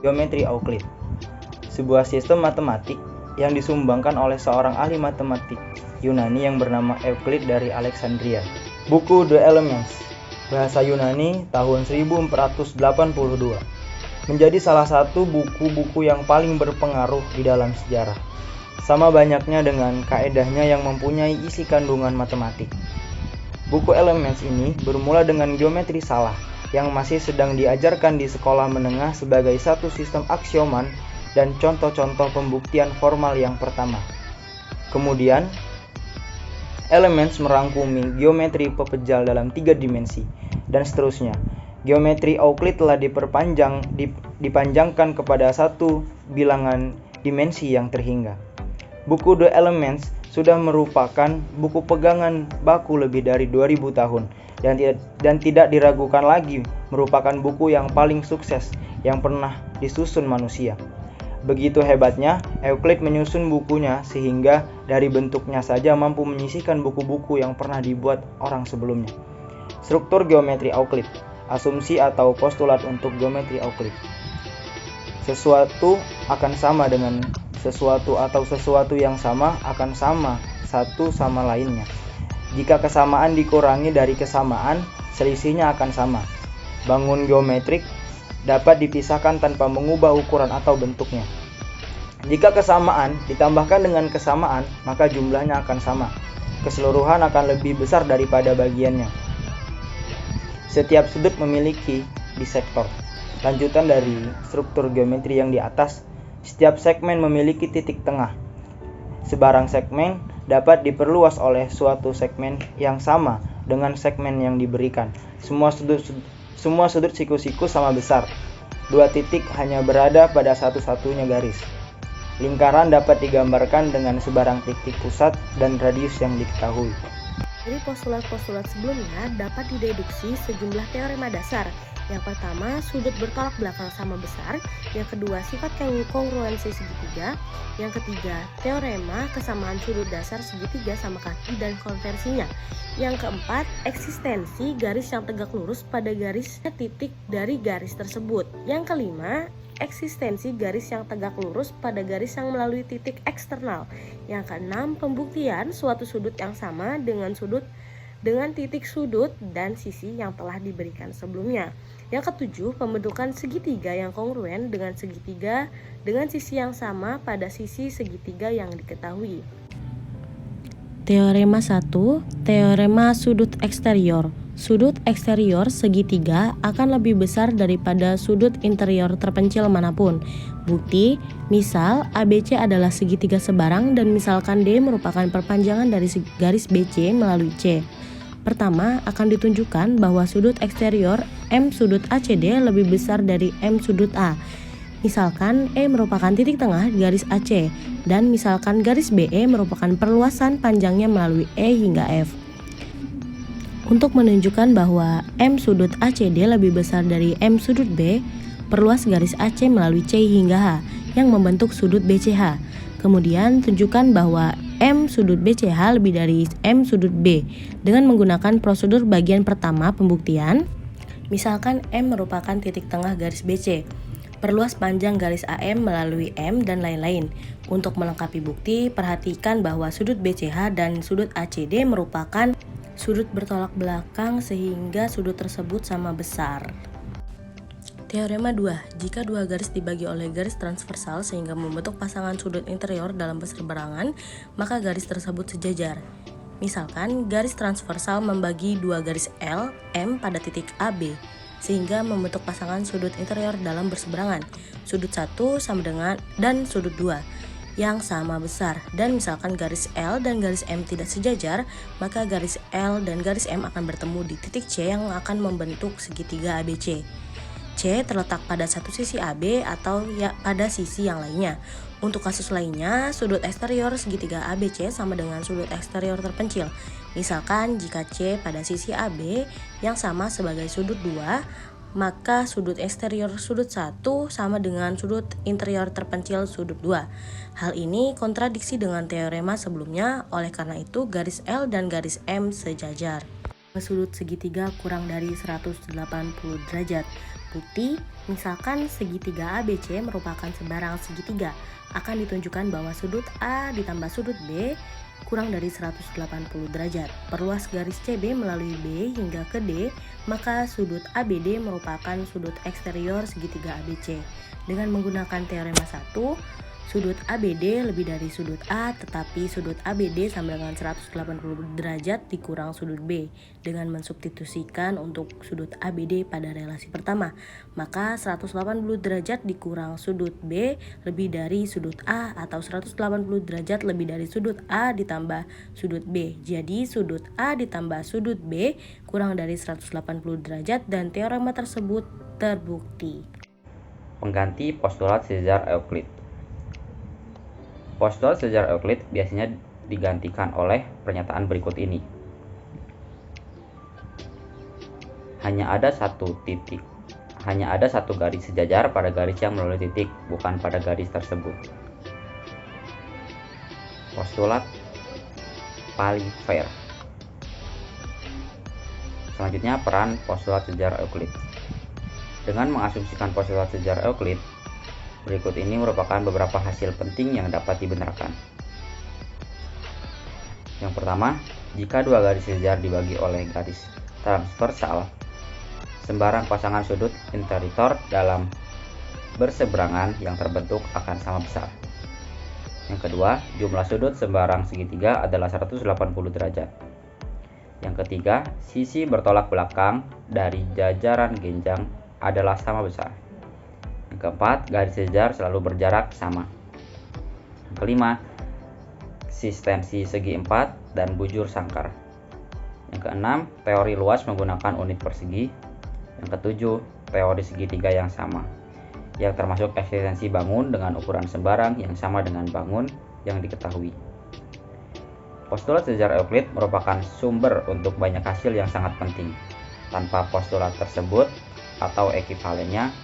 Geometri Euclid, sebuah sistem matematik yang disumbangkan oleh seorang ahli matematik Yunani yang bernama Euclid dari Alexandria. Buku The Elements, bahasa Yunani tahun 1482, menjadi salah satu buku-buku yang paling berpengaruh di dalam sejarah, sama banyaknya dengan kaedahnya yang mempunyai isi kandungan matematik. Buku Elements ini bermula dengan geometri salah yang masih sedang diajarkan di sekolah menengah sebagai satu sistem aksioman dan contoh-contoh pembuktian formal yang pertama. Kemudian, Elements merangkumi geometri pepejal dalam 3 dimensi, dan seterusnya. Geometri Euclid telah dipanjangkan kepada satu bilangan dimensi yang terhingga. Buku The Elements sudah merupakan buku pegangan baku lebih dari 2000 tahun dan tidak diragukan lagi merupakan buku yang paling sukses yang pernah disusun manusia. Begitu hebatnya Euclid menyusun bukunya sehingga dari bentuknya saja mampu menyisihkan buku-buku yang pernah dibuat orang sebelumnya. Struktur geometri Euclid, asumsi atau postulat untuk geometri Euclid. Sesuatu akan sama dengan sesuatu atau sesuatu yang sama akan sama satu sama lainnya. Jika kesamaan dikurangi dari kesamaan, selisihnya akan sama. Bangun geometrik dapat dipisahkan tanpa mengubah ukuran atau bentuknya. Jika kesamaan ditambahkan dengan kesamaan, maka jumlahnya akan sama. Keseluruhan akan lebih besar daripada bagiannya. Setiap sudut memiliki bisektor. Lanjutan dari struktur geometri yang di atas, setiap segmen memiliki titik tengah. Sebarang segmen dapat diperluas oleh suatu segmen yang sama dengan segmen yang diberikan. Semua sudut siku-siku sama besar. Dua titik hanya berada pada satu-satunya garis. Lingkaran dapat digambarkan dengan sebarang titik pusat dan radius yang diketahui. Dari postulat-postulat sebelumnya dapat dideduksi sejumlah teorema dasar. Yang pertama, sudut bertolak belakang sama besar. Yang kedua, sifat kongruensi segitiga. Yang ketiga, teorema kesamaan sudut dasar segitiga sama kaki dan konversinya. Yang keempat, eksistensi garis yang tegak lurus pada garis titik dari garis tersebut. Yang kelima, eksistensi garis yang tegak lurus pada garis yang melalui titik eksternal. Yang keenam, pembuktian suatu sudut yang sama dengan titik sudut dan sisi yang telah diberikan sebelumnya. Yang ketujuh, pembentukan segitiga yang kongruen dengan segitiga dengan sisi yang sama pada sisi segitiga yang diketahui. Teorema 1, teorema sudut eksterior. Sudut eksterior segitiga akan lebih besar daripada sudut interior terpencil manapun. Bukti, misal ABC adalah segitiga sebarang dan misalkan D merupakan perpanjangan dari garis BC melalui C. Pertama, akan ditunjukkan bahwa sudut eksterior M sudut ACD lebih besar dari M sudut A. Misalkan E merupakan titik tengah garis AC dan misalkan garis BE merupakan perluasan panjangnya melalui E hingga F. Untuk menunjukkan bahwa M sudut ACD lebih besar dari M sudut B, perluas garis AC melalui C hingga H yang membentuk sudut BCH. Kemudian tunjukkan bahwa M sudut BCH lebih dari M sudut B dengan menggunakan prosedur bagian pertama pembuktian. Misalkan M merupakan titik tengah garis BC, perluas panjang garis AM melalui M dan lain-lain. Untuk melengkapi bukti, perhatikan bahwa sudut BCH dan sudut ACD merupakan sudut bertolak belakang sehingga sudut tersebut sama besar. Teorema 2. Jika dua garis dibagi oleh garis transversal sehingga membentuk pasangan sudut interior dalam berseberangan, maka garis tersebut sejajar. Misalkan garis transversal membagi dua garis L, M pada titik AB sehingga membentuk pasangan sudut interior dalam berseberangan. Sudut 1 sama dengan dan sudut 2 yang sama besar, dan misalkan garis L dan garis M tidak sejajar, maka garis L dan garis M akan bertemu di titik C yang akan membentuk segitiga ABC. C terletak pada satu sisi AB atau pada sisi yang lainnya. Untuk kasus lainnya, sudut eksterior segitiga ABC sama dengan sudut eksterior terpencil. Misalkan jika C pada sisi AB yang sama sebagai sudut 2, maka sudut eksterior sudut 1 sama dengan sudut interior terpencil sudut 2. Hal ini kontradiksi dengan teorema sebelumnya, oleh karena itu garis L dan garis M sejajar. Sudut segitiga kurang dari 180 derajat. Bukti, misalkan segitiga ABC merupakan sembarang segitiga, akan ditunjukkan bahwa sudut A ditambah sudut B kurang dari 180 derajat. Perluas garis CB melalui B hingga ke D, maka sudut ABD merupakan sudut eksterior segitiga ABC. Dengan menggunakan teorema 1, sudut ABD lebih dari sudut A, tetapi sudut ABD sama dengan 180 derajat dikurang sudut B. Dengan mensubstitusikan untuk sudut ABD pada relasi pertama, maka 180 derajat dikurang sudut B lebih dari sudut A, atau 180 derajat lebih dari sudut A ditambah sudut B. Jadi sudut A ditambah sudut B kurang dari 180 derajat, dan teorema tersebut terbukti. Pengganti postulat sejajar Euclid. Postulat sejajar Euclid biasanya digantikan oleh pernyataan berikut ini. Hanya ada satu garis sejajar pada garis yang melalui titik, bukan pada garis tersebut. Postulat Palifer. Selanjutnya, peran postulat sejajar Euclid. Dengan mengasumsikan postulat sejajar Euclid, berikut ini merupakan beberapa hasil penting yang dapat dibenarkan. Yang pertama, jika dua garis sejajar dibagi oleh garis transversal, sembarang pasangan sudut interior dalam berseberangan yang terbentuk akan sama besar. Yang kedua, jumlah sudut sembarang segitiga adalah 180 derajat. Yang ketiga, sisi bertolak belakang dari jajaran genjang adalah sama besar. Yang keempat, garis sejajar selalu berjarak sama. Yang kelima, eksistensi segi 4 dan bujur sangkar. Yang keenam, teori luas menggunakan unit persegi. Yang ketujuh, teori segitiga yang sama, yang termasuk eksistensi bangun dengan ukuran sembarang yang sama dengan bangun yang diketahui. Postulat sejajar Euclid merupakan sumber untuk banyak hasil yang sangat penting. Tanpa postulat tersebut atau ekivalennya,